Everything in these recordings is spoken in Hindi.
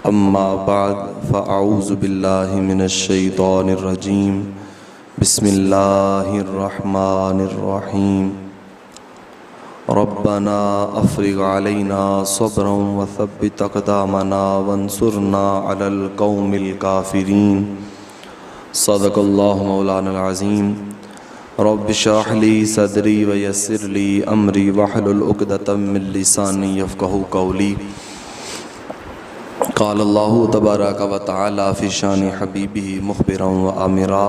अम्मा बाद फ़अऊज़ु बिल्लाहि मिनश्शैतानिर्रजीम बिस्मिल्लाहिर्रहमानिर्रहीम रब्बना अफ़्रिग़ अलैना सब्रन व थब्बित अक़दामना वंसुरना अलल क़ौमिल काफ़िरीन। सदक़ल्लाहु मौलानल अज़ीम। रब्बि इश्रह ली सदरी व यस्सिर ली अमरी वहलुल उक़दतम मिन लिसानी यफ़क़हू क़ौली। क़ाल अल्लाहु तबारक व तआला फ़ी शानि हबीबिही मुख़बिरन व आमिरा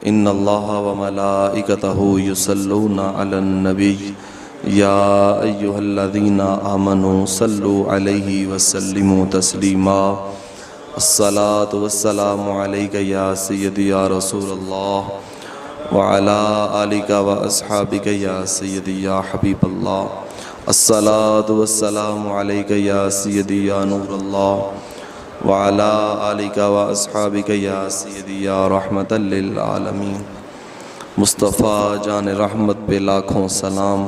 इन्नल्लाह व मलाइकतहु युसल्लूना अलन नबी या अय्युहल्लज़ीना आमनू सल्लु अलैहि व सल्लिमू तस्लीमा। अस्सलातु वस्सलामु अलैका या सय्यदी या रसूलल्लाह व अला आलिका व अस्हाबिका या सय्यदी या हबीबल्लाह। अस्सलातु वस्सलामु अलैका या सय्यदी या नूरल्लाह व अला आलिका व अस्हाबिका या सय्यदी या रहमतल लिल आलमीन। मुस्तफ़ा जान रहमत पे लाखों सलाम,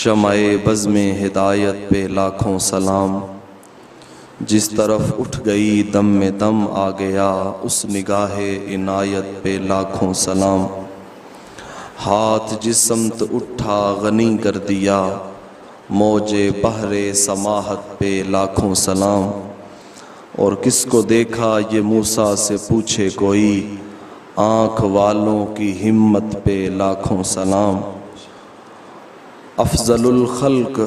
शमाए बज़्म हिदायत पे लाखों सलाम। जिस तरफ उठ गई दम में दम आ गया, उस निगाहे इनायत पे लाखों सलाम। हाथ जिस समत उठा गनी कर दिया, मौजे बहरे समाहत पे लाखों सलाम। और किसको देखा ये मूसा से पूछे कोई, आँख वालों की हिम्मत पे लाखों सलाम। अफ़ज़लुल खल्क़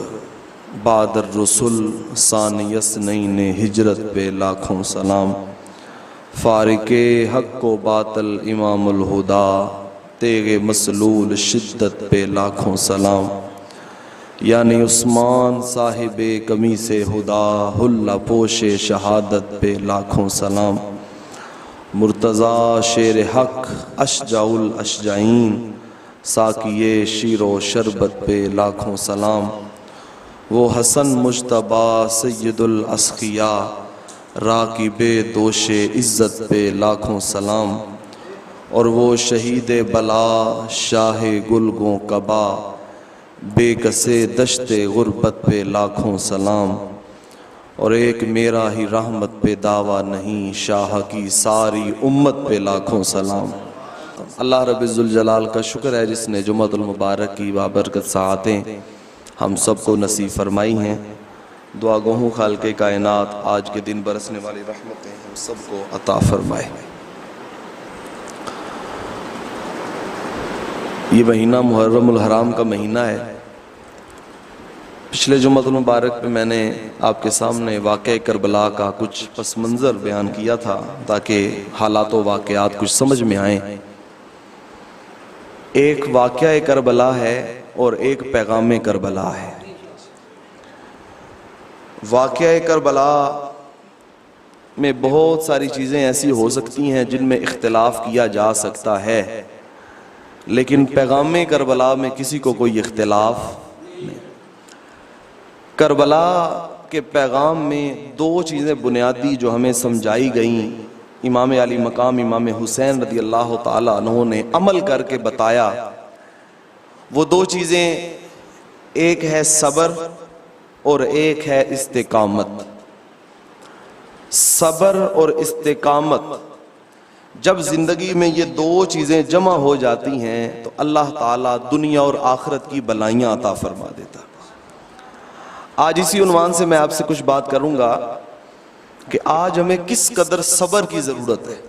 बादर रसूल सानियस नई ने हिजरत पे लाखों सलाम। फ़ारिक़े हक़ व बातल इमामुल हुदा, तेगे मसलूल शिद्दत पे लाखों सलाम। यानी उस्मान साहिबे कमी से हुदा, हुल्ला पोशे शहादत पे लाखों सलाम। मुर्तज़ा शेर हक़ अशजाउल अशजाईन, साकिये शीरो शरबत पे लाखों सलाम। वो हसन मुज्तबा सय्यदुल अस्क़िया, राक़िबे दोशे इज़्ज़त पे लाखों सलाम। और वो शहीद बला शाहे गुलगों कबा, बेकसे दश्ते गुरबत पे लाखों सलाम। और एक मेरा ही रहमत पे दावा नहीं, शाह की सारी उम्मत पे लाखों सलाम। अल्लाह रब्बुल जलाल का शुक्र है जिसने जुम्मतुल मुबारक की बाबरकत सआतें हम सबको नसीब फरमाई हैं। दुआ गो खालिक़े कायनात आज के दिन बरसने वाली रहमतें हम सबको अता फरमाए। ये महीना मुहर्रमुल हराम का महीना है। पिछले जुम्मतुल मुबारक पे मैंने आपके सामने वाक़या करबला का कुछ पस मंज़र बयान किया था ताकि हालात व वाक़यात कुछ समझ में आएँ। एक वाक़या करबला है और एक पैगाम करबला है। वाक़या करबला में बहुत सारी चीज़ें ऐसी हो सकती हैं जिनमें इख्तिलाफ किया जा सकता है, लेकिन पैगाम करबला में किसी को कोई इख्तिलाफ नहीं। करबला के पैगाम में दो चीज़ें बुनियादी जो हमें समझाई गई, इमाम अली मकाम इमाम हुसैन रज़ी अल्लाह ताला अन्हु ने अमल करके बताया। वो दो चीज़ें, एक है सब्र और एक है इस्तिकामत। सब्र और इस्तिकामत, जब ज़िंदगी में ये दो चीज़ें जमा हो जाती हैं तो अल्लाह ताला दुनिया और आखिरत की भलाइयाँ अता फरमा देता। आज इसी उन्वान से मैं आपसे कुछ बात करूँगा कि आज हमें किस कदर सब्र की ज़रूरत है।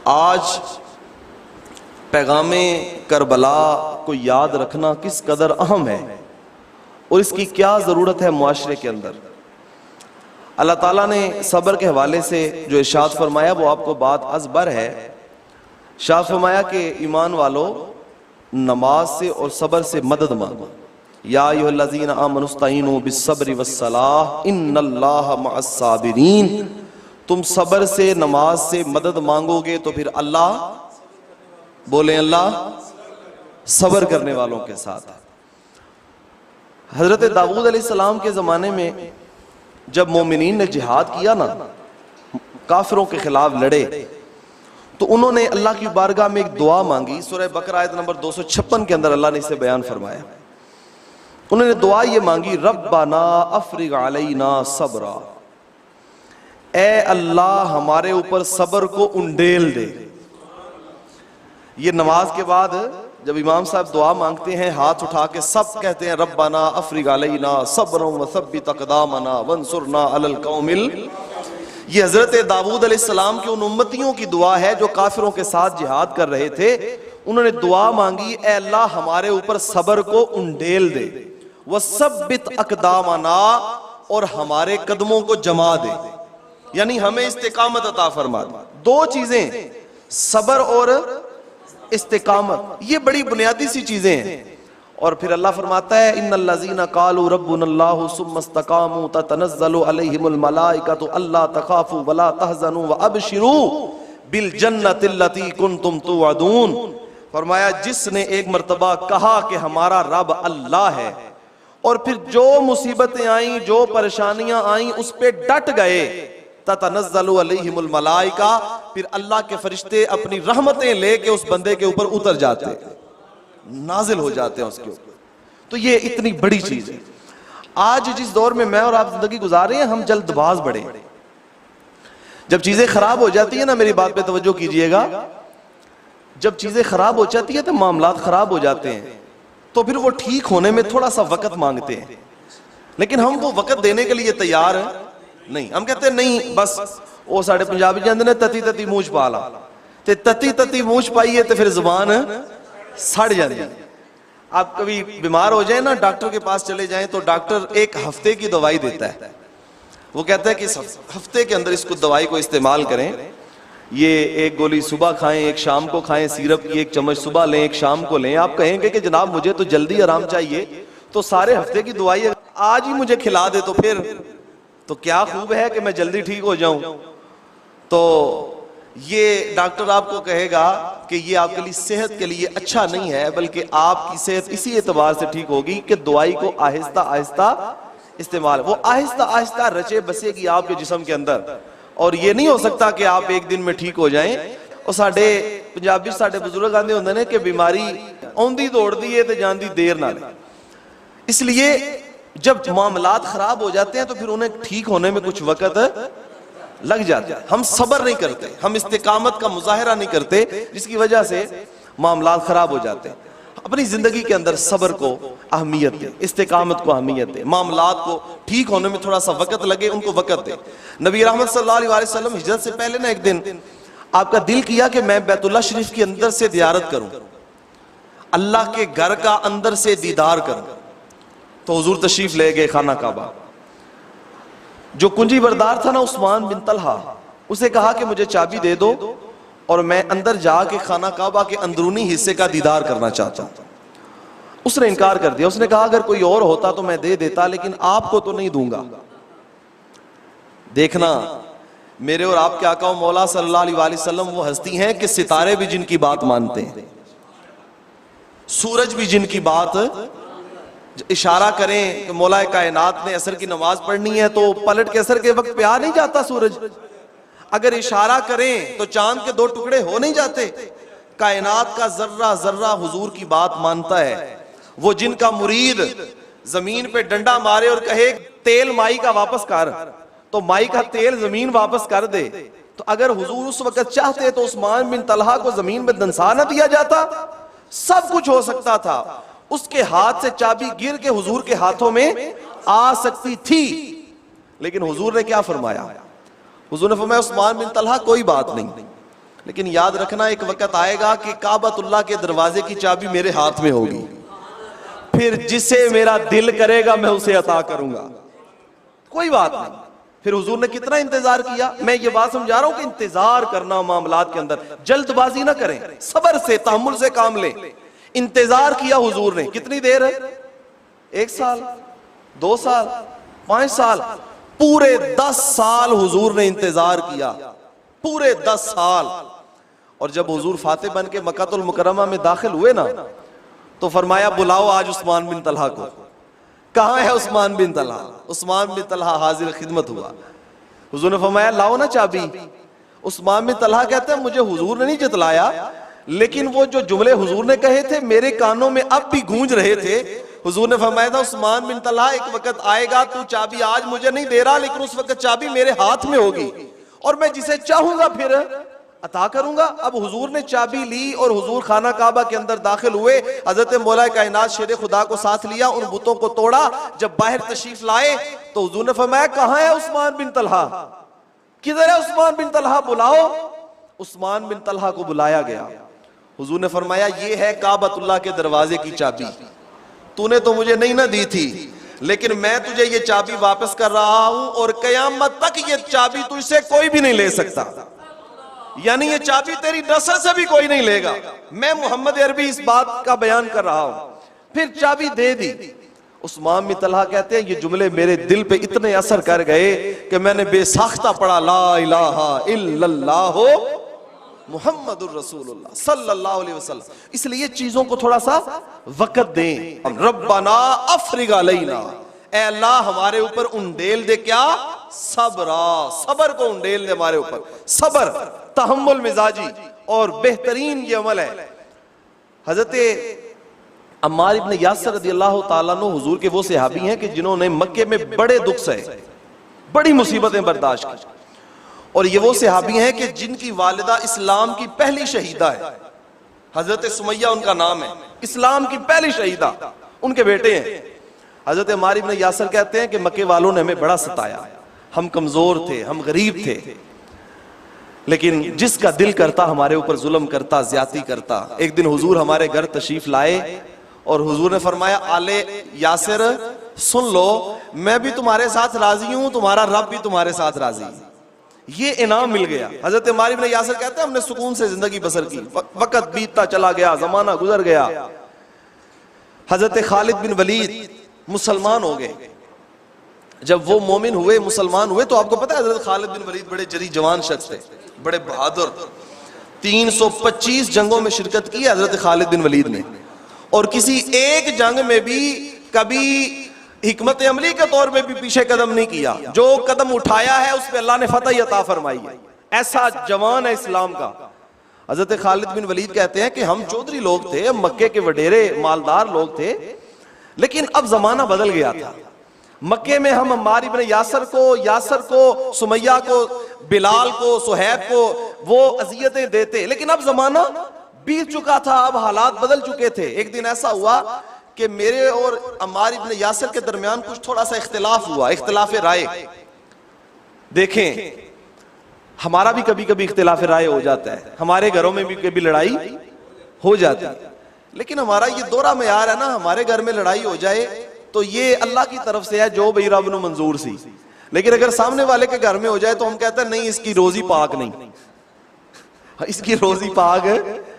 आज पैगाम करबला को याद रखना किस कदर अहम है और इसकी क्या ज़रूरत है मुआशरे के अंदर। अल्लाह ताला ने सब्र के हवाले से जो इरशाद फरमाया वो आपको बात अज़बर है। इरशाद फरमाया कि ईमान वालों, नमाज से और सब्र से मदद मांगो। या अय्युहल्लज़ीना आमनुस्तईनु बिस्सब्रि वस्सलाह इन्नल्लाह मअस्साबिरीन। तुम सब्र से, नमाज से मदद मांगोगे तो फिर अल्लाह, बोले अल्लाह सब्र करने वालों के साथ है। हज़रत दाऊद अलैहिस्सलाम के ज़माने में जब मोमिनीन ने जिहाद किया ना, काफिरों के खिलाफ लड़े, तो उन्होंने अल्लाह की बारगाह में एक दुआ मांगी। सूरह बकरा आयत नंबर 256 के अंदर अल्लाह ने इसे बयान फरमाया। उन्होंने दुआ ये मांगी, रब्बाना अफ़रिग़ अलैना सब्रा, ए अल्लाह हमारे ऊपर सब्र को उंडेल दे। ये नमाज के बाद जब इमाम साहब दुआ मांगते हैं हाथ उठा के सब कहते हैं रब्बाना अफ्रिग अलैना सब्रन व सब्बित अक़दामना वंसुरना अलल कौमिल। ये हजरत दाऊद अलैहिस्सलाम की उन उम्मतियों की दुआ है जो काफिरों के साथ जिहाद कर रहे थे। उन्होंने दुआ मांगी, ए अल्लाह हमारे ऊपर सब्र को उंडेल दे, व सब्बित अक़दामना, और हमारे कदमों को जमा दे, यानी हमें इस्तिकामत अता फरमा दे। दो चीजें, सब्र और इस्तिकामत, ये बड़ी बुनियादी सी चीजें हैं। और फिर अल्लाह फरमाता है इन्नल्लज़ीना क़ालू रब्बुनल्लाहु सुम्मा इस्तक़ामू ततनज़्ज़लु अलैहिमुल मलाइकतु अल्ला तख़ाफ़ू वला तहज़नू व अबशिरू बिल जन्नतिल्लती कुन्तुम तुअदून। फरमाया जिसने एक मर्तबा कहा कि हमारा रब अल्लाह है, और फिर जो मुसीबतें आई, जो परेशानियां आई, उस पे डट गए, ततनज़्ज़लु अलैहिमुल मलाइका, फिर अल्लाह के फरिश्ते अपनी रहमतें लेके उस बंदे के ऊपर उतर जाते, नाजिल हो जाते हैं उसके ऊपर। तो ये इतनी बड़ी चीज है। आज जिस दौर में मैं और आप जिंदगी गुजार रहे हैं, हम जल्दबाज बड़े। जब चीजें खराब हो जाती है ना, मेरी बात पे तवज्जो कीजिएगा, जब चीजें खराब हो जाती है तो मामलात खराब हो जाते हैं, तो फिर वो ठीक होने में थोड़ा सा वक्त मांगते हैं, लेकिन हम वो वक्त देने के लिए तैयार नहीं। हम कहते हैं नहीं, बस वो साढ़े पंजाबी कहते हैं तती तती मूछ पा ला, ते तती तती मूछ पाइए तो फिर जुबान सड़ जाती है। आप कभी बीमार हो जाए ना, डॉक्टर के पास चले जाएं तो डॉक्टर एक हफ्ते की दवाई देता है। वो कहता है कि इस हफ्ते के अंदर इसको दवाई को इस्तेमाल करें, ये एक गोली सुबह खाएं, एक शाम को खाएं, सिरप की एक चम्मच सुबह लें, एक शाम को लें। आप कहेंगे कि जनाब मुझे तो जल्दी आराम चाहिए, तो सारे हफ्ते की दवाई आज ही मुझे खिला दे तो फिर तो क्या खूब है कि मैं जल्दी ठीक हो जाऊं। तो ये डॉक्टर आपको कहेगा कि ये आपके लिए सेहत के लिए अच्छा नहीं है, बल्कि आपकी सेहत इसी एतबार से ठीक होगी कि दवाई को आहिस्ता आहिस्ता इस्तेमाल, वो आहिस्ता आहिस्ता रचे बसेगी आपके जिस्म के अंदर। और ये नहीं हो सकता कि आप एक दिन में ठीक हो जाएं। और साडे पंजाबी साडे बुजुर्ग आंदे होंदे ने कि बीमारी आउंदी दौड़दी है ते जांदी देर नाल। इसलिए जब मामलात खराब हो जाते हैं तो फिर उन्हें ठीक होने में कुछ वक्त लग जाता है। हम सब्र नहीं करते, हम इस्तिकामत का मुजाहिरा नहीं करते, जिसकी वजह से मामलात खराब हो जाते हैं। अपनी जिंदगी के अंदर सब्र को अहमियत दे, इस्तिकामत को अहमियत दे, मामलात को ठीक होने में थोड़ा सा वक्त लगे उनको वक्त दे। नबी रहमत सल्लल्लाहु अलैहि वसल्लम हिजरत से पहले ना एक दिन आपका दिल किया कि मैं बैतुल्लाह शरीफ के अंदर से ज़ियारत करूं, अल्लाह के घर का अंदर से दीदार करूं। तो हुजूर तशरीफ ले गए खाना काबा। जो कुंजी बरदार था ना उस्मान बिन तलहा, उसे कहा कि मुझे चाबी दे दो और मैं अंदर जाके खाना काबा के अंदरूनी हिस्से का दीदार करना चाहता हूं। उसने इनकार कर दिया। उसने कहा अगर कोई और होता तो मैं दे देता, लेकिन आपको तो नहीं दूंगा। देखना मेरे और आपके आका मौला सल्लल्लाहु अलैहि वसल्लम वो हस्ती हैं कि सितारे भी जिनकी बात मानते हैं, सूरज भी जिनकी बात, इशारा करें कि मौला कायनात ने असर की नमाज पढ़नी है तो पलट के असर के वक्त पे आ नहीं जाता सूरज। अगर इशारा करें तो चांद के दो टुकड़े हो नहीं जाते। कायनात का जर्रा जर्रा हुजूर की बात मानता है। वो जिनका मुरीद जमीन पे डंडा मारे और कहे तेल माई का वापस कर, तो माई का तेल जमीन वापस कर दे। तो अगर हुजूर उस वक्त चाहते तो उस्मान बिन तलहा को जमीन में दंसा न दिया जाता, सब कुछ हो सकता था। उसके हाथ से चाबी गिर के हुजूर के हाथों में आ सकती थी, लेकिन हुजूर ने क्या फरमाया? हुजूर ने फरमाया उस्मान बिन तलहा कोई बात नहीं, लेकिन याद रखना एक वक्त आएगा कि काबतुल्लाह के दरवाजे की चाबी मेरे हाथ में होगी, फिर जिसे मेरा दिल करेगा मैं उसे अता करूंगा। कोई बात नहीं। फिर हुजूर ने कितना इंतजार किया। मैं ये बात समझा रहा हूं कि इंतजार करना मामलात के अंदर, जल्दबाजी ना करें, सब्र से तहम्मुल से काम लें। इंतजार किया हुजूर ने, कितनी देर है? 1 साल, 2 साल, 5 साल, पूरे 10 साल हुजूर ने इंतजार किया, पूरे 10 साल। और जब हुजूर फातिह बन के मक्कातुल मुकर्रमा में दाखिल हुए ना, तो फरमाया बुलाओ आज उस्मान बिन तलहा को। कहां है उस्मान बिन तलहा? उस्मान बिन तलहा हाजिर खिदमत हुआ। हुजूर ने फरमाया लाओ ना चाबी। उस्मान बिन तलहा कहते हैं मुझे हुजूर ने नहीं जतलाया, लेकिन वो जो जुमले हुजूर ने कहे थे मेरे कानों में अब भी गूंज रहे थे। हुजूर ने फरमाया था उस्मान बिन तलहा एक वक्त आएगा, तू चाबी आज मुझे नहीं दे रहा, लेकिन उस वक्त चाबी मेरे हाथ में होगी और मैं जिसे चाहूंगा फिर अता करूंगा। अब हुजूर ने चाबी ली और हुजूर खाना काबा के अंदर दाखिल हुए। हजरत मौला कायनात शेर खुदा को साथ लिया, उन बुतों को तोड़ा। जब बाहर तशरीफ लाए तो हुजूर ने फरमाया कहां है उस्मान बिन तलहा, किधर है उस्मान बिन तलहा, बुलाओ। उस्मान बिन तलहा को बुलाया गया। हुजूर ने फरमाया ये है काबतुल्लाह के दरवाजे की चाबी, तूने तो मुझे नहीं ना दी थी, लेकिन मैं तुझे ये चाबी वापस कर रहा हूं और कयामत तक ये चाबी तुझसे कोई भी नहीं ले सकता। यानी ये चाबी तेरी नस्ल से भी कोई नहीं लेगा। मैं मोहम्मद अरबी इस बात का बयान कर रहा हूं। फिर चाबी दे दी। उस्मान बिन तलहा कहते हैं ये जुमले मेरे दिल पे इतने असर कर गए कि मैंने बेसाख्ता पढ़ा ला इलाहा इल्लल्लाह मुहम्मदुर रसूलुल्लाह सल्लल्लाहु अलैहि वसल्लम। इसलिए चीजों को थोड़ा सा वक्त दें। रब्बना अफ्रिग अलैना, ऐ अल्लाह हमारे ऊपर उंडेल दे, क्या सब्रा, सबर को उंडेल दे हमारे ऊपर। सबर, तहम्मुल मिजाजी और बेहतरीन ये अमल है। हजरत अम्मार इब्न यासिर रदियल्लाहु ताला अन्हु हुजूर के वो सहाबी हैं कि जिन्होंने मक्के में बड़े दुख सहे, बड़ी मुसीबतें बर्दाश्त की। और ये वो सहाबी हैं कि जिनकी वालिदा इस्लाम की पहली शहीदा है। हजरत सुमैया उनका नाम है, इस्लाम की पहली शहीदा, उनके बेटे हैं। हजरत अम्मार इब्न यासिर कहते हैं कि मक्के वालों ने हमें बड़ा सताया, हम कमजोर थे, हम गरीब थे, लेकिन जिसका दिल करता हमारे ऊपर जुल्म करता, ज्यादती करता। एक दिन हुजूर हमारे घर तशरीफ लाए और हुजूर ने फरमाया आले यासिर सुन लो, मैं भी तुम्हारे साथ राजी हूं, तुम्हारा रब भी तुम्हारे साथ राजी है। ये इनाम मिल गया। हजरत अम्मार इब्न यासिर कहते हैं हमने सुकून से जिंदगी बसर की। वक्त बीतता चला गया, जमाना गुजर गया। हजरत खालिद बिन वलीद मुसलमान हो गए। जब वो मोमिन हुए, मुसलमान हुए, तो आपको पता है हजरत खालिद बिन वलीद बड़े जरी जवान शख्स थे, बड़े बहादुर। 325 जंगों में शिरकत की हजरत खालिद बिन वलीद ने, और किसी एक जंग में भी कभी हिकमत अमली के तौर पे भी पीछे कदम नहीं किया। जो कदम उठाया है उस पे अल्लाह ने फतह अता फरमाई है। ऐसा जवान है इस्लाम का। हजरत खालिद बिन वलीद कहते हैं कि हम चौधरी लोग थे, मक्के के वडेरे मालदार लोग थे, लेकिन अब जमाना बदल गया था। मक्के में हम अम्मार इब्न यासिर को, सुमैया को, बिलाल को, सुहैब को वो अजियतें देते, लेकिन अब जमाना बीत चुका था, अब हालात बदल चुके थे। एक दिन ऐसा हुआ कि मेरे और अम्मार इब्न यासिर के दरमियान कुछ थोड़ा सा इख्तिलाफ हुआ, इख्तिलाफ राय। देखें, हमारा भी कभी कभी इख्तिलाफ राय हो जाता है, हमारे घरों में भी कभी लड़ाई हो जाती है, लेकिन हमारा ये दोहरा मेयार है ना, हमारे घर में लड़ाई हो जाए तो ये अल्लाह की तरफ से है, जो भाई रब ने मंजूर सी। लेकिन अगर सामने वाले के घर में हो जाए तो हम कहते हैं नहीं, इसकी रोजी पाक नहीं, इसकी रोजी पाक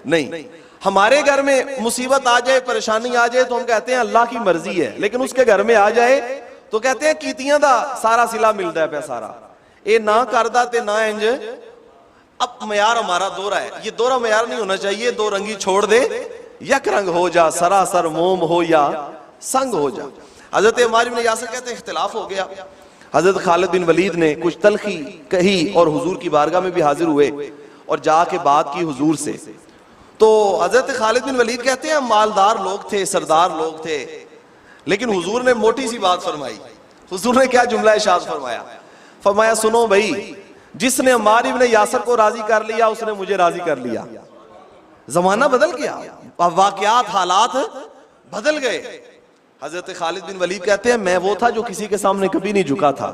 नहीं। हमारे घर में मुसीबत आ जाए, परेशानी आ जाए तो हम कहते हैं अल्लाह की मर्जी है, लेकिन उसके घर में आ जाए तो कहते हैं कीतियां दा सारा सिला मिलता है, सारा ये ना करदा ते ना इंज। अब मयार हमारा दोहरा है, ये दोहरा मयार नहीं होना चाहिए। दो रंगी छोड़ दे, यक रंग हो जा, सरासर मोम हो या संग हो जा। हजरत अम्मार इब्न यासिर कहते हैं इख्तिलाफ हो गया। हजरत खालिद बिन वलीद ने कुछ तलखी कही और हुजूर की बारगाह में भी हाजिर हुए और जाके बात की हुजूर से। तो हजरत खालिद बिन वलीद कहते हैं मालदार लोग थे, सरदार लोग थे, लेकिन हुजूर ने मोटी सी बात फरमाई। हुजूर ने क्या जुमला इरशाद फरमाया? फरमाया सुनो भाई, जिसने अम्मार इब्न यासिर को राजी कर लिया उसने मुझे राजी कर लिया। जमाना बदल गया, वाकयात हालात बदल गए। हजरत खालिद बिन वलीद कहते हैं मैं वो था जो किसी के सामने कभी नहीं झुका था,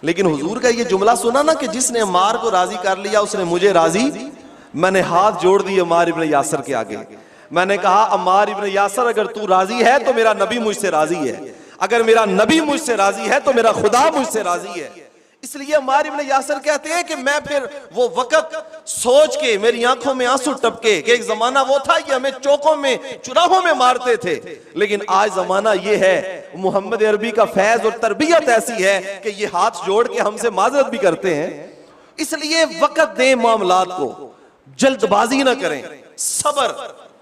लेकिन हुजूर का ये जुमला सुना ना कि जिसने अम्मार को राजी कर लिया उसने मुझे राजी, मैंने हाथ जोड़ दिए अम्मार इब्न यासिर के आगे। मैंने कहा अम्मार इब्न यासिर अगर तू राजी है तो मेरा नबी मुझसे राजी है, अगर मेरा नबी मुझसे राजी है तो मेरा खुदा मुझसे राजी है। इसलिए अम्मार इब्न यासिर कहते हैं कि मैं फिर वो वक्त सोच के मेरी आंखों में आंसू टपके कि एक जमाना वो था कि हमें चौकों में चुराहों में मारते थे, लेकिन आज जमाना ये है, मोहम्मद अरबी का फैज और तरबियत ऐसी है कि ये हाथ जोड़ के हमसे माजरत भी करते हैं। इसलिए वक्त दें मामलात को, जल्दबाजी ना करें, सबर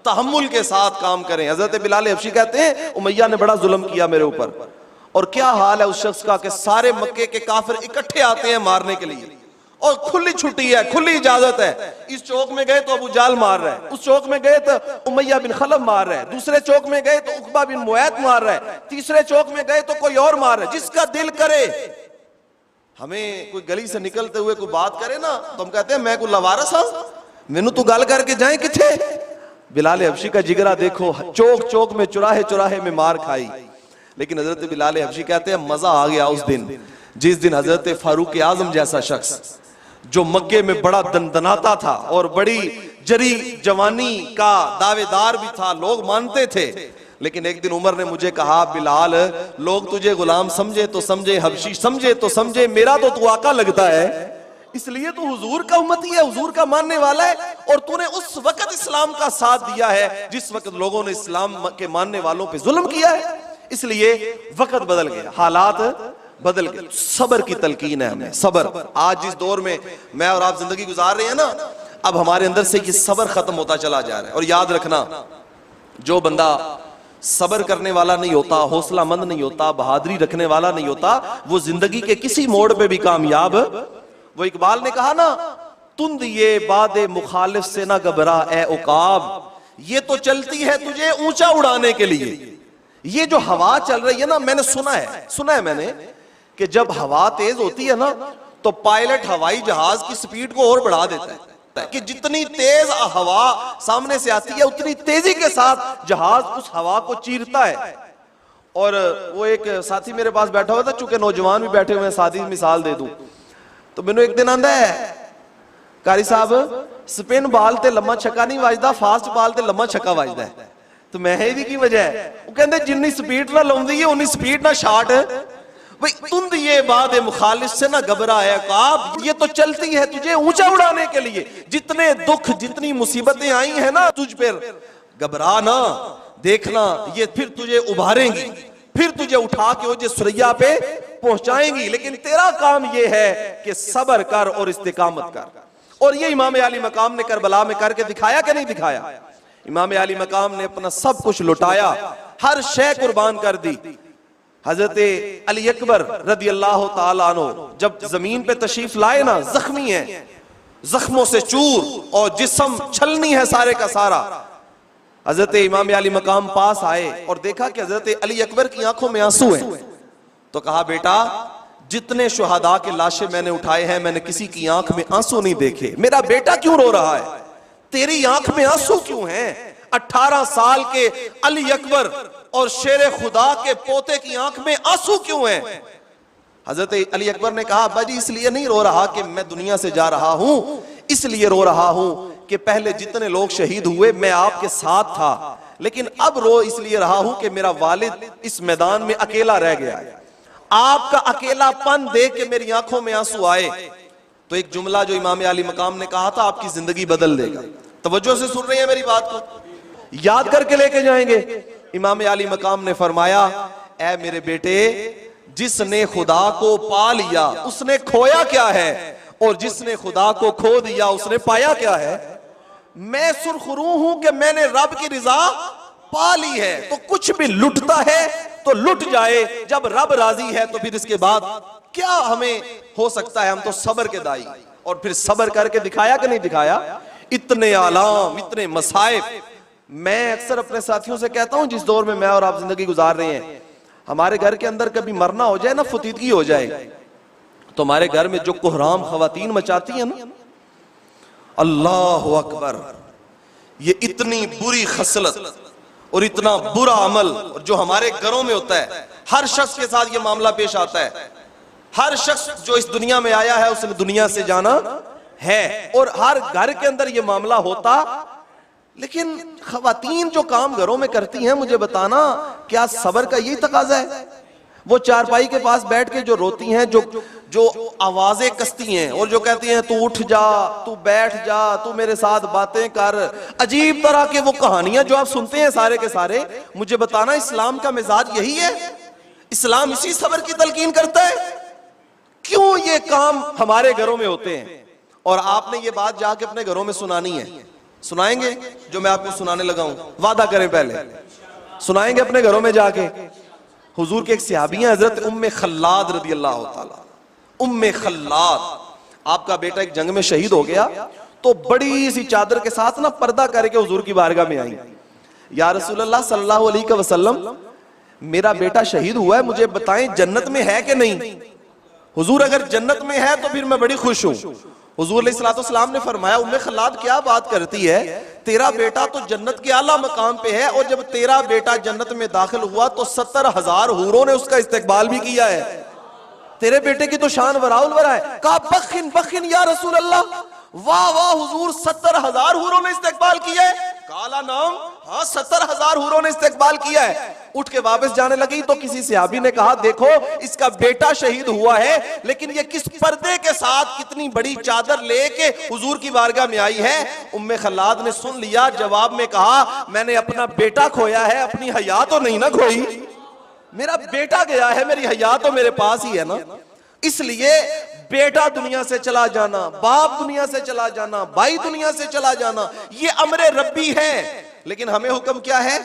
तहम्मुल के साथ काम करें। हजरत बिलाल हबशी कहते हैं उमैया ने बड़ा जुल्म किया मेरे ऊपर, और क्या हाल है उस शख्स का कि सारे मक्के के काफिर इकट्ठे आते हैं मारने के लिए, और खुली छुट्टी है, खुली इजाजत है। इस चौक में गए तो अबू जाल मार रहा है, उस चौक में गए तो उमैया बिन खलफ मार रहा है, दूसरे चौक में गए तो उकबा बिन मुआत मार रहा है, तीसरे चौक में गए तो कोई और मार रहा है। जिसका दिल करे, हमें कोई गली से निकलते हुए कोई बात करे ना तो हम कहते हैं मैं कोई लवारस हूं, मैनू तू गल करके जाए किथे। बिलाल हबशी का जिगरा देखो, चौक चौक में चौराहे चौराहे में मार खाई, लेकिन हजरत बिलाल हबशी कहते हैं मजा आ गया उस दिन जिस दिन हजरत फारूक आजम जैसा शख्स जो मक्के में बड़ा दनदनाता था और बड़ी जरी जवानी का दावेदार भी था, लोग मानते थे, लेकिन एक दिन उमर ने मुझे कहा बिलाल लोग तुझे गुलाम समझे तो समझे, हबशी समझे तो समझे, मेरा तो तू आका लगता है, इसलिए तू हुजूर का उम्मती है, हुजूर का मानने वाला है, और तूने उस वक्त इस्लाम का साथ दिया है जिस वक्त लोगों ने इस्लाम के मानने वालों पे जुल्म किया है। इसलिए वक्त बदल गया, हालात बदल गए। सबर की तलकीन है हमें, सबर। आज जिस दौर में मैं और आप जिंदगी गुजार रहे हैं ना, अब हमारे अंदर से ये सबर खत्म होता चला जा रहा है। और याद रखना, जो बंदा सबर करने वाला नहीं होता, हौसला मंद नहीं होता, बहादुरी रखने वाला नहीं होता, वो जिंदगी के किसी मोड़ पे भी कामयाब। वो इकबाल ने कहा ना, तुंद ये बादे मुखालिफ से ना घबरा ए उकाब, ये तो चलती है तुझे ऊंचा उड़ाने के लिए। ये जो हवा चल रही है ना, मैंने सुना है मैंने कि जब हवा तेज होती है ना तो पायलट हवाई जहाज की स्पीड को और बढ़ा देता है कि जितनी तेज हवा सामने से आती है उतनी तेजी के साथ जहाज उस हवा को चीरता है। और वो एक साथी मेरे पास बैठा हुआ था, चूंकि नौजवान भी बैठे हुए हैं, सादी मिसाल दे दूं तो मैंने एक दिन आंदा है, कारी साहब स्पिन बाल ते लम्मा छक्का नहीं वजदा, फास्ट बाल ते लम्मा छक्का वजदा है। तो मैं ਇਹਦੀ ਕੀ वजह है? वो कहते जिन्नी स्पीड ना लाउंदी है उन्नी स्पीड ना शॉट है। भाई तुंद ये बात मुखालिफ से ना घबरा है काब, ये तो चलती है तुझे ऊंचा उड़ाने के लिए। जितने दुख जितनी मुसीबतें आई हैं ना तुझ पर, घबरा ना, देखना ये फिर तुझे उभारेंगी, फिर तुझे उठा के वो सुरैया पे पहुंचाएंगी। लेकिन तेरा काम ये है कि सब्र कर और इस्तिकामत कर। और ये इमाम अली मकाम ने करबला में करके दिखाया कि नहीं दिखाया? इमाम अली मकाम ने अपना सब कुछ लुटाया, हर शय कुर्बान कर दी। हजरत अली अकबर रदी अल्लाह ताला अन्हु जब जमीन पे तशरीफ लाए ना, जख्मी है, जख्मों से चूर और जिस्म छलनी है सारे का सारा। हजरत इमाम अली मकाम पास आए और देखा कि हजरत अली अकबर की आंखों में आंसू हैं। तो कहा बेटा, जितने शुहदा के लाशें मैंने उठाए हैं मैंने किसी की आंख में आंसू नहीं देखे, मेरा बेटा क्यों रो रहा है, तेरी आंख में आंसू क्यों हैं? 18 साल के अली अकबर और शेर खुदा के पोते की आंख में आंसू क्यों हैं? हजरत अली अकबर ने कहा बाजी इसलिए नहीं रो रहा कि मैं दुनिया से जा रहा हूं, इसलिए रो रहा हूं कि पहले जितने लोग शहीद हुए मैं आपके साथ था, लेकिन अब रो इसलिए रहा हूं कि मेरा वालिद इस मैदान में अकेला रह गया है। आपका अकेलापन देख के मेरी आंखों में आंसू आए। तो एक जुमला जो इमाम अली मकाम ने कहा था आपकी जिंदगी बदल देगा। तवज्जो से सुन रहे हैं मेरी बात को, याद करके लेके जाएंगे। इमाम अली मकाम ने फरमाया, ऐ मेरे बेटे, जिसने खुदा को पा लिया उसने खोया क्या है, और जिसने खुदा को खो दिया उसने पाया क्या है। मैं सुरखरू हूं कि मैंने रब की रिजा पा ली है, तो कुछ भी लुटता है तो लुट जाए, जब रब राजी है तो फिर इसके बाद क्या हमें हो सकता है। हम तो सब्र के दाई, और फिर सब्र करके दिखाया कि नहीं दिखाया। इतने आलाम, इतने मसाइब। मैं अक्सर अपने साथियों से कहता हूं, जिस दौर में मैं और आप जिंदगी गुजार रहे हैं, हमारे घर के अंदर कभी मरना हो जाए ना, फतीदगी हो जाए, तो हमारे घर में जो कोहराम खवातीन मचाती है ना, अल्लाह अकबर, ये इतनी बुरी खसलत और इतना बुरा अमल जो हमारे घरों में होता है, हर शख्स के साथ ये मामला पेश आता है। हर शख्स जो इस दुनिया में आया है उसने दुनिया से जाना है, और हर घर के अंदर ये मामला होता। लेकिन खवातीन जो काम घरों में करती हैं, मुझे बताना क्या सब्र का यही तकाजा है? वो चारपाई के पास बैठ के जो रोती हैं, जो आवाजें कसती हैं और जो कहती हैं तू उठ जा, तू बैठ जा, तू मेरे साथ बातें कर, अजीब तरह के वो कहानियां जो आप सुनते हैं सारे के सारे, मुझे बताना इस्लाम का मिजाज यही है? इस्लाम इसी सब्र की तलकीन करता है? क्यों ये काम हमारे घरों में होते हैं? और आपने ये बात जाके अपने घरों में सुनानी है। सुनाएंगे जो मैं आपको सुनाने लगा हूं, वादा करें पहले सुनाएंगे अपने घरों में जाके। हुजूर के एक सहाबी हैं हजरत उम्मे खल्लाद रदी अल्लाह ताला, उम्मे खल्लाद, आपका बेटा एक जंग में शहीद हो गया, तो बड़ी सी चादर के साथ ना पर्दा करके हुजूर की बारगाह में आई, या रसूलल्लाह सल्लल्लाहु अलैहि वसल्लम, मेरा बेटा शहीद हुआ है, मुझे बताएं जन्नत में है कि नहीं। हुजूर अगर जन्नत में है तो फिर मैं बड़ी खुश हूं। हुजूर अलैहिस्सलाम ने फरमाया, उम्मे खल्लाद क्या बात करती है, तेरा बेटा तो जन्नत के आला मकाम पे है, और जब तेरा बेटा जन्नत में दाखिल हुआ तो 70,000 हूरों ने उसका इस्तकबाल भी किया है। तेरे बेटे की तो शान वराउल वरा है। कहा बखिन बखिन या रसूल अल्लाह, वाह वाह हुजूर 70,000 हूरों ने इस्तकबाल किया है। काला नाम, हाँ 70,000 हूरों ने इस्तकबाल किया है। उठ के वापस जाने लगी तो किसी सहाबी ने कहा, देखो इसका बेटा शहीद हुआ है, लेकिन ये किस पर्दे के साथ कितनी बड़ी चादर लेके हुजूर की बारगाह में आई है। उम्मे खल्लाद ने सुन लिया, जवाब में कहा, मैंने अपना बेटा खोया है, अपनी हया तो नहीं ना खोई। मेरा बेटा गया है, मेरी हया तो मेरे पास ही है ना। इसलिए बेटा दुनिया से चला जाना, बाप दुनिया से चला जाना, भाई दुनिया से चला जाना, ये अमरे रब्बी है। लेकिन हमें हुक्म क्या है?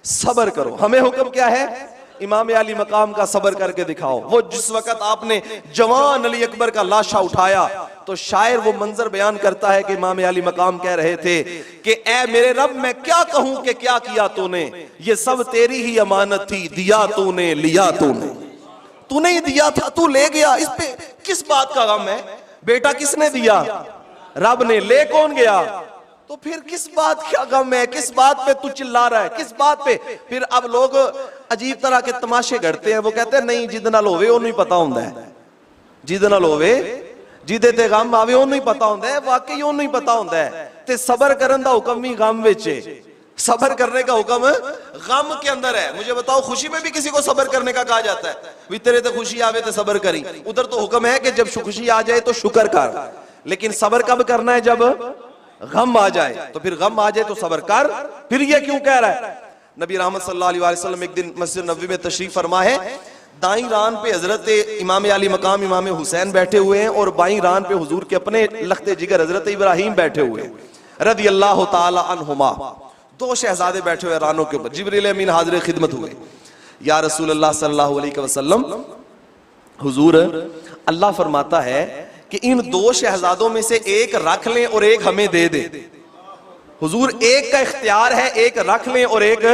सबर करो। हमें हुक्म क्या है? इमाम अली मकाम का सबर करके दिखाओ। वो जिस वक्त आपने जवान अली अकबर का लाशा उठाया तो शायर वो मंजर बयान करता है कि इमाम अली मकाम कह रहे थे कि ए मेरे रब, मैं क्या कहूं कि क्या किया तूने, ये सब तेरी ही अमानत थी, दिया तूने लिया तूने, तूने ही दिया था, तू ले गया। इस पे किस बात का गम है? बेटा किसने दिया? रब ने। ले कौन गया? तो फिर किस बात का गम है? किस बात पे तू चिल्ला रहा है? किस बात पे? फिर अब लोग अजीब तरह के तमाशे करते हैं। वो कहते हैं नहीं जिद नाल होवे ओनू ही पता हुंदा है, जिद नाल होवे जिदे ते गम आवे ओनू ही पता हुंदा है, वाकई ओनू ही पता हुंदा है। ते सबर करन दा हुक्म भी गम विच है, सबर करने का हुक्म गम के अंदर है। मुझे बताओ, खुशी में भी किसी को सबर करने का कहा जाता है? भी तेरे तो खुशी आवे तो सबर करी। उधर तो हुक्म है कि जब खुशी आ जाए तो शुक्र कर, लेकिन सबर कब करना है? जब गम आ जाए। तो फिर गम आ जाए तो सबर कर। फिर ये क्यों कह रहा है? नबी रहमत सल्लल्लाहु अलैहि वसल्लम एक दिन मस्जिद नबवी में तशरीफ फरमा है। दाईं रान पे हजरत इमाम अली मकाम इमाम हुसैन बैठे हुए हैं, और बाईं रान पे हुजूर के अपने लख्ते जिगर हजरत इब्राहिम बैठे हुए हैं रदी अल्लाह ताला अन्हुमा। दो शहजादे बैठे हुए रानों के ऊपर। जिब्रील अमीन हाजिर खिदमत हुए, या रसूल अल्लाह सल्लल्लाहु अलैहि वसल्लम, हुजूर अल्लाह फरमाता है कि इन दो शहजादों में से एक रख लें और एक हमें दे दे। हुजूर एक का इख्तियार है, एक रख लें और एक।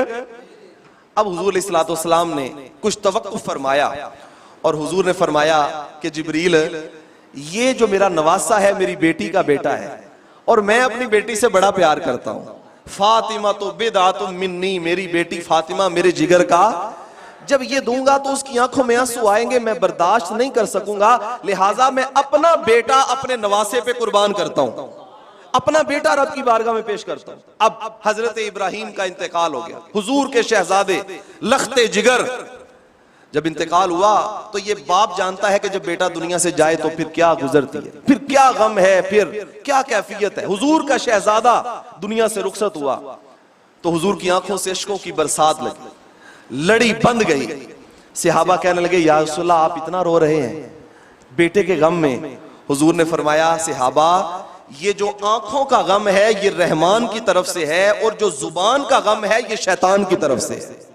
अब हुजूर अलैहिस्सलाम ने कुछ तवक्कुफ फरमाया और हुजूर ने फरमाया कि जिब्रील, ये जो मेरा नवासा है मेरी बेटी का बेटा है, और मैं अपनी बेटी से बड़ा प्यार करता हूं। फातिमा तो बिदातुम मिन्नी, मेरी बेटी फातिमा मेरे जिगर का। जब ये दूंगा तो उसकी आंखों में आंसू आएंगे, मैं बर्दाश्त नहीं कर सकूंगा, लिहाजा मैं अपना बेटा अपने नवासे पे कुर्बान करता हूं, अपना बेटा रब की बारगाह में पेश करता हूं। अब हजरत इब्राहिम का इंतकाल हो गया, हुजूर के शहजादे लख्ते जिगर। जब इंतकाल हुआ तो ये बाप जानता है कि जब बेटा दुनिया से जाए तो फिर क्या गुजरती है, फिर क्या गम है, फिर क्या कैफियत है। हुजूर का शहजादा दुनिया से रुखसत हुआ तो हुजूर की आंखों से अश्कों की बरसात लगी, लड़ी बंद गई। सहाबा कहने लगे, या रसूलल्लाह आप इतना रो रहे हैं बेटे के गम में? हुजूर ने फरमाया, सहाबा ये जो आंखों का गम है ये रहमान की तरफ से है, और जो जुबान का गम है ये शैतान की तरफ से है।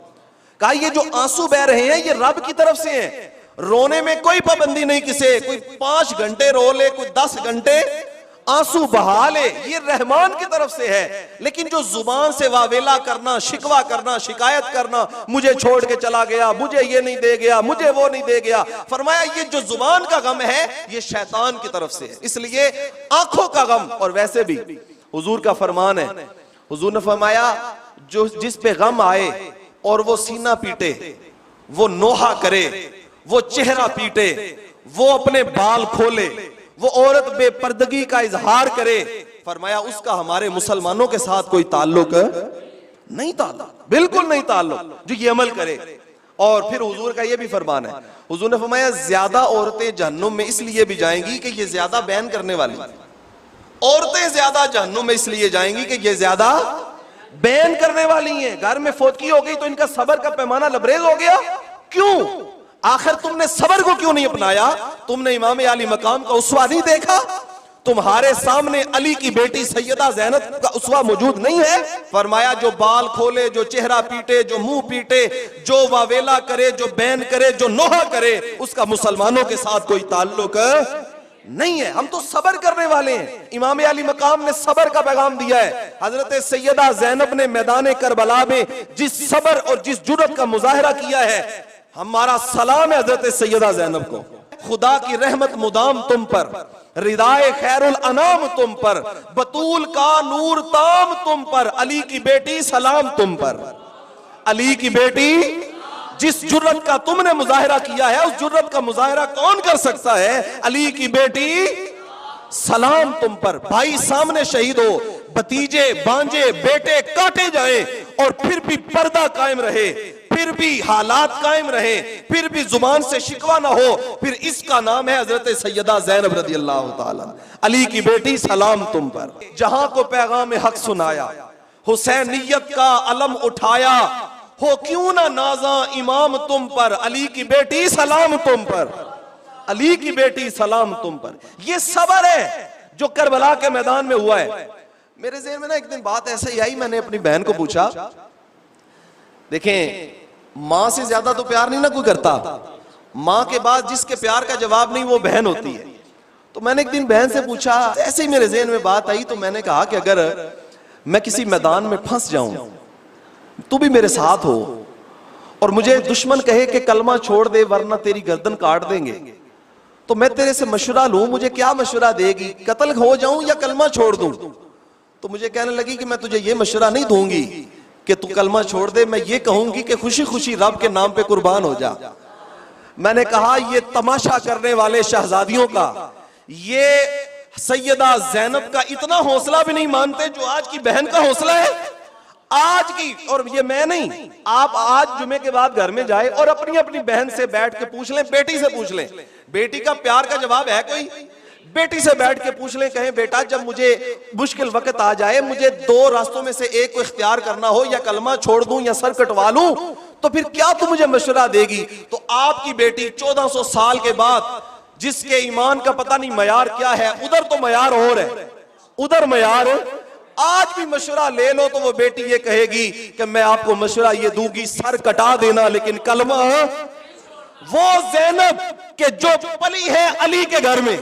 कहा ये जो आंसू बह रहे हैं ये रब की तरफ से हैं। रोने में कोई पाबंदी नहीं किसे, कोई 5 घंटे रो ले, कोई 10 घंटे आंसू बहा ले, ये रहमान की तरफ से है। लेकिन जो जुबान से वावेला करना, शिकवा करना, शिकायत करना, मुझे छोड़ के चला गया, मुझे ये नहीं दे गया, मुझे वो नहीं दे गया, फरमाया ये जो जुबान का गम है ये शैतान की तरफ से है। इसलिए आंखों का गम, और वैसे भी हुजूर का फरमान है, हुजूर ने फरमाया जो जिस पे गम आए और वो सीना पीटे, वो नोहा करे, वो चेहरा पीटे, वो अपने बाल खोले, वो औरत बेपर्दगी का इजहार करे, फरमाया उसका हमारे मुसलमानों के साथ कोई ताल्लुक नहीं, ताल्लुक बिल्कुल नहीं ताल्लुक, जो ये अमल करे। और फिर हुजूर का ये भी फरमान है, हुजूर ने फरमाया ज्यादा औरतें जहन्नुम में इसलिए भी जाएंगी कि ये ज्यादा बयान करने वाली औरतें ज्यादा जहन्नुम में इसलिए जाएंगी कि ये ज्यादा बैन करने वाली हैं। घर में फौतगी हो गई तो इनका सबर का पैमाना लबरेज हो गया। क्यों? आखिर तुमने सबर को क्यों नहीं अपनाया? तुमने इमाम अली मकाम का उसवा नहीं देखा? तुम्हारे सामने अली की बेटी सैयदा ज़ैनब का उसवा मौजूद नहीं है? फरमाया जो बाल खोले, जो चेहरा पीटे, जो मुंह पीटे, जो वावेला करे, जो बैन करे, जो नोहा करे, उसका मुसलमानों के साथ कोई ताल्लुक नहीं है, हम तो सबर करने वाले हैं। इमाम अली मकाम ने सबर का पैगाम दिया है। हजरत सैयदा ज़ैनब ने मैदान करबला में जिस सबर और जिस जुर्रत का मुजाहरा किया है, हमारा सलाम है हजरत सैयदा ज़ैनब को। खुदा की रहमत मुदाम तुम पर, रिदाए खैरुल अनाम तुम पर, बतूल का नूर ताम तुम पर, अली की बेटी सलाम तुम पर। अली की बेटी, जिस जुर्रत का तुमने मुजाहिरा किया है, उस जुर्रत का मुजाहिरा कौन कर सकता है? अली की बेटी सलाम तुम पर। भाई सामने शहीद हो, भतीजे बांजे बेटे काटे जाए और फिर भी पर्दा कायम रहे, फिर भी हालात कायम रहे, फिर भी जुबान से शिकवा ना हो, फिर इसका नाम है हजरत सैयदा ज़ैनब रज़ियल्लाहु ताला। अली की बेटी सलाम तुम पर। जहां को पैगाम हक सुनाया, हुसैनियत का अलम उठाया, हो क्यों ना नाजा इमाम तुम पर। अली की बेटी सलाम तुम पर, अली की बेटी सलाम तुम पर। ये सबर है जो करबला के मैदान में हुआ है। मेरे ज़हन में ना एक दिन बात ऐसे ही आई, मैंने अपनी बहन को पूछा, देखें मां से ज्यादा तो प्यार नहीं ना कोई करता, मां के बाद जिसके प्यार का जवाब नहीं वो बहन होती है। तो मैंने एक दिन बहन से पूछा, ऐसे ही मेरे ज़हन में बात आई, तो मैंने कहा कि अगर मैं किसी मैदान में फंस जाऊं, तू भी मेरे साथ हो और मुझे दुश्मन कहे कि कलमा छोड़ दे वरना तेरी गर्दन काट देंगे, तो मैं तेरे से मशवरा लूं, मुझे क्या मशवरा देगी? कत्ल हो जाऊं या कलमा छोड़ दूं? तो मुझे कहने लगी कि मैं तुझे ये मशवरा नहीं दूंगी कि तू कलमा छोड़ दे, मैं ये कहूंगी कि खुशी खुशी रब के नाम पे कुर्बान हो जा। मैंने कहा ये तमाशा करने वाले शहजादियों का, ये सैयदा ज़ैनब का इतना हौसला भी नहीं मानते जो आज की बहन का हौसला है। आज की, और ये मैं नहीं, आप आज जुमे के बाद घर में जाए और अपनी अपनी बहन से बैठ के पूछ लें, बेटी से पूछ लें, बेटी का प्यार का जवाब है कोई? बेटी से बैठ के पूछ लें, कहें बेटा जब मुझे मुश्किल वक्त आ जाए, मुझे दो रास्तों में से एक को इख्तियार करना हो, या कलमा छोड़ दूं या सर कटवा लूं, तो फिर क्या तू मुझे मशवरा देगी? तो आपकी बेटी 1400 साल के बाद, जिसके ईमान का पता नहीं मयार क्या है, उधर तो मयार और है, उधर मयार, आज भी मशवरा ले लो तो वो बेटी ये कहेगी कि मैं आपको मशवरा ये दूंगी, सर कटा देना लेकिन कलमा। वो ज़ैनब के जो पली है अली के घर में,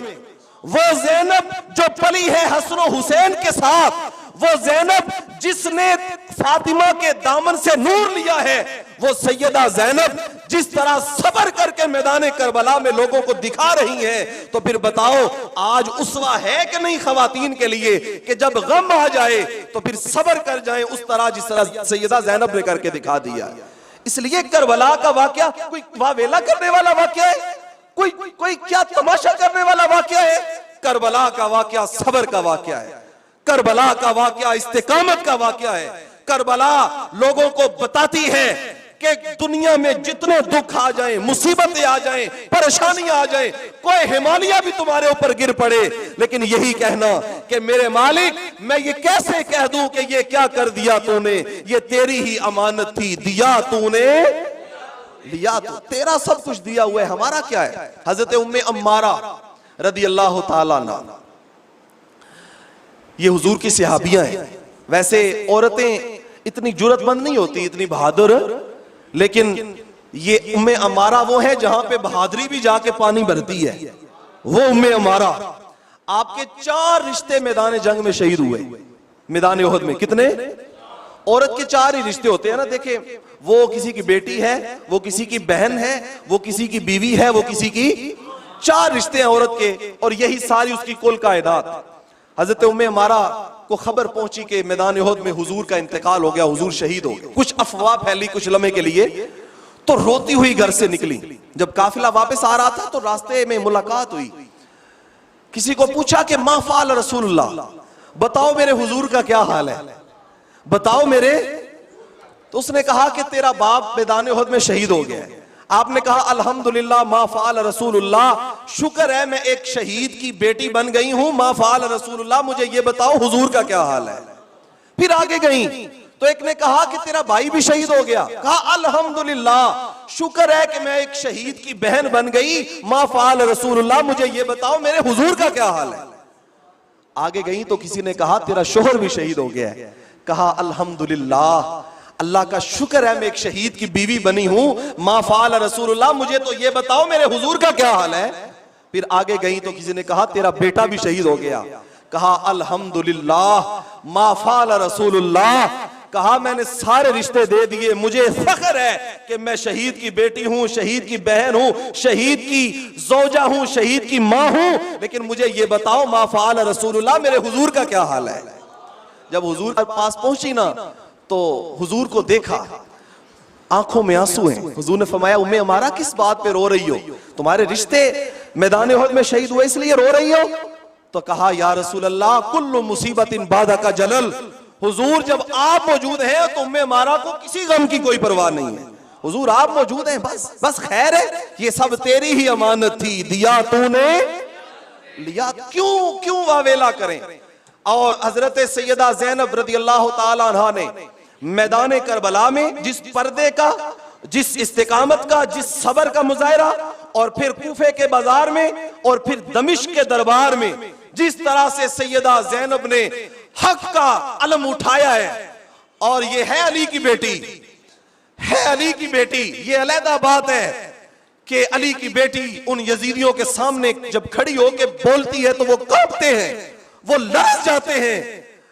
वो ज़ैनब जो पली है हसन हुसैन के साथ, वो ज़ैनब जिसने फातिमा के दामन से नूर लिया है, वो सैयदा ज़ैनब जिस तरह सबर करके मैदान करबला में लोगों को दिखा रही है, तो फिर बताओ आज उसवा है कि नहीं खवातीन के लिए कि जब गम आ जाए तो फिर सबर कर जाएं उस तरह जिस तरह सैयदा ज़ैनब ने करके दिखा दिया। इसलिए करबला का वाकया कोई वावेला करने वाला वाकया है, कोई क्या तमाशा करने वाला वाकया है? करबला का वाकया सबर का वाकया है, करबला का वाकया इस्तिकामत का वाकया है। करबला लोगों को बताती है कि दुनिया में जितने दुख आ जाएं, मुसीबतें आ जाएं, परेशानियां आ जाएं, कोई हिमालय भी तुम्हारे ऊपर गिर पड़े, लेकिन यही कहना कि मेरे मालिक मैं ये कैसे कह दूं कि ये क्या कर दिया तूने, ये तेरी ही अमानत थी, दिया तूने लिया, तो तेरा सब कुछ दिया हुआ है, हमारा क्या है? हजरत उम्मे अम्मारा रदियल्लाहु ताला अन्हा, ये हुजूर की सहाबियां हैं। वैसे औरतें इतनी जुर्रतमंद नहीं होती, इतनी बहादुर, लेकिन ये उम्मे अम्मारा वो है जहां पे बहादुरी भी जाके पानी भरती है, वो उम्मे अम्मारा। आपके 4 रिश्ते मैदान जंग में शहीद हुए, मैदान उहद में। कितने? औरत के 4 ही रिश्ते होते हैं ना। देखे, वो किसी की बेटी है, वो किसी की बहन है, वो किसी की बीवी है, वो किसी की, 4 रिश्ते हैं औरत के, और यही सारी उसकी कुल कायदात। हजरत उम्मे अमारा को खबर पहुंची कि मैदान उहद में हुजूर का इंतकाल हो गया, हुजूर शहीद हो गए। कुछ अफवाह फैली कुछ लम्हे के लिए, तो रोती हुई घर से निकली। जब काफिला वापस आ रहा था तो रास्ते में मुलाकात हुई। किसी को पूछा कि मा फाल रसूलुल्लाह, बताओ मेरे हुजूर का क्या हाल है, बताओ मेरे। तो उसने कहा कि तेरा बाप मैदान उहद में शहीद हो गया है। आपने कहा अल्हम्दुलिल्लाह मा फाल रसूलुल्लाह, शुक्र है मैं एक शहीद की बेटी बन गई हूं। मा फाल रसूलुल्लाह, मुझे ये बताओ हुजूर का क्या हाल है। फिर आगे गई तो एक ने कहा कि तेरा भाई भी शहीद हो गया। कहा अल्हम्दुलिल्लाह, शुक्र है कि मैं एक शहीद की बहन बन गई। मा फाल रसूलुल्लाह, मुझे ये बताओ मेरे हुजूर का क्या हाल है। आगे गई तो किसी ने कहा तेरा शोहर भी शहीद हो गया है। कहा अल्हम्दुलिल्लाह, अल्लाह का शुक्र है मैं एक शहीद की बीवी बनी हूं। मा फाल रसूलुल्लाह, मुझे तो ये बताओ मेरे हुजूर का क्या हाल है। फिर आगे गई तो किसी ने कहा तेरा बेटा भी शहीद हो गया। कहा अल्हम्दुलिल्लाह मा फाल रसूलुल्लाह, कहा मैंने सारे रिश्ते दे दिए, मुझे फख्र है कि मैं शहीद की बेटी हूं, शहीद की बहन हूं, शहीद की ज़ौजा हूं, शहीद की मां हूं, लेकिन मुझे ये बताओ मा फाल रसूलुल्लाह, मेरे हुजूर का क्या हाल है। जब हुजूर के पास पहुंची ना तो हुजूर को देखा, आंखों में आंसू हैं। हुजूर ने फरमाया उम्मे अमारा किस बात पे रो रही हो, तुम्हारे रिश्ते मैदान उहद में शहीद हुए इसलिए रो रही हो। तो कहा या रसूल अल्लाह कुल्लु मुसीबतिन बादा का जलल, हुजूर जब आप मौजूद हैं तो उम्मे अमारा को किसी गम की कोई परवाह नहीं है। हुजूर आप मौजूद हैं, बस खैर है, ये सब तेरी ही अमानत थी, दिया तूने लिया, क्यों वावेला करें। और हजरत सैयदा ज़ैनब रदियल्लाहु ताला अन्हा ने मैदान करबला में जिस पर्दे का, जिस इस्तिकामत का, जिस सबर का मुजाहिरा, और फिर कूफे के बाजार में और फिर दमिश्क के दरबार में जिस तरह से सैयदा ज़ैनब ने हक का अलम उठाया है, और ये है अली की बेटी, है अली की बेटी। ये अलहदा बात है कि अली की बेटी उन यजीदियों के सामने जब खड़ी होकर बोलती है तो वो कांपते हैं, वो लरस जाते हैं,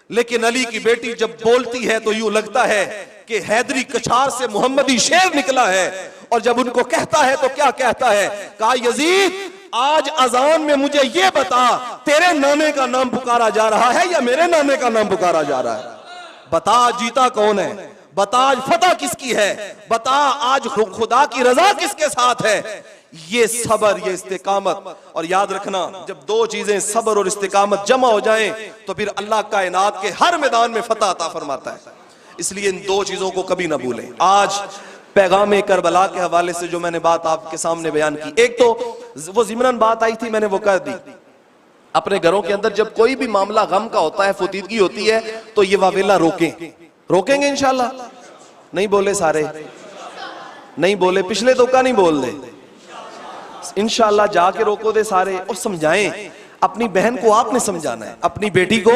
लेकिन अली की बेटी जब बोलती है तो यूं लगता है कि हैदरी कछार से मोहम्मदी शेर निकला है। और जब उनको कहता है तो क्या कहता है, कहा यजीद आज अजान में मुझे ये बता तेरे नाने का नाम पुकारा जा रहा है या मेरे नाने का नाम पुकारा जा रहा है, बता जीता कौन है, बता आज फतह किसकी है, बता आज खुदा की रजा किसके साथ है। ये सबर, ये इस्तिकामत। और याद रखना जब दो चीजें सबर और इस्तिकामत जमा हो जाएं तो फिर अल्लाह कायनात के हर मैदान में फतह अता फरमाता है। इसलिए इन दो चीजों को कभी ना भूलें। आज पैगाम करबला के हवाले से जो मैंने बात आपके सामने बयान की, एक तो वो ज़िमरन बात आई थी, मैंने वो कर दी। अपने घरों के अंदर जब कोई भी मामला गम का होता है, फुतीदगी होती है, तो ये वावेला रोकेंगे इंशाल्लाह। नहीं बोले सारे, नहीं बोले, पिछले तो का नहीं बोल दे, इंशाल्लाह जाके रोको दे सारे और समझाएं। अपनी बहन को आपने समझाना है, अपनी बेटी को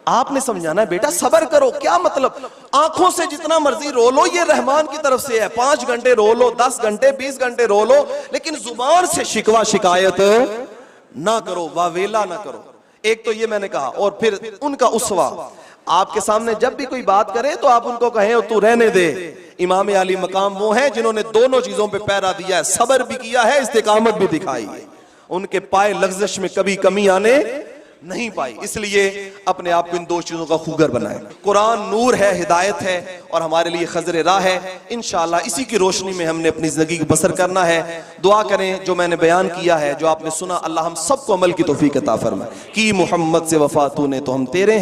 आपने समझाना है, बेटा सबर करो। क्या मतलब, आंखों से जितना मर्जी रो लो, ये रहमान की तरफ से है। 5 घंटे रो लो, 10 घंटे 20 घंटे रो लो, लेकिन जुबान से शिकवा शिकायत ना करो, वावेला ना करो। एक तो ये मैंने कहा। और फिर उनका उसवा, आपके सामने जब भी कोई बात करे तो आप उनको कहें तू रहने दे। इमाम अली मकाम वो है जिन्होंने दोनों चीजों पे पहरा दिया है, सबर भी किया है, इस्तिकामत भी दिखाई है। उनके पाए लग्जश में कभी कमी आने नहीं पाई। इसलिए अपने आप को इन दो चीजों का खूगर बनाए। कुरान नूर है, हिदायत है, और हमारे लिए खजर राह है। इंशाअल्लाह इसी की रोशनी में हमने अपनी जिंदगी को बसर करना है। दुआ करें जो मैंने बयान किया है, जो आपने सुना, अल्लाह हम सबको अमल की तौफीक अता फरमाए। की मोहम्मद से वफा तूने तो हम तेरे हैं।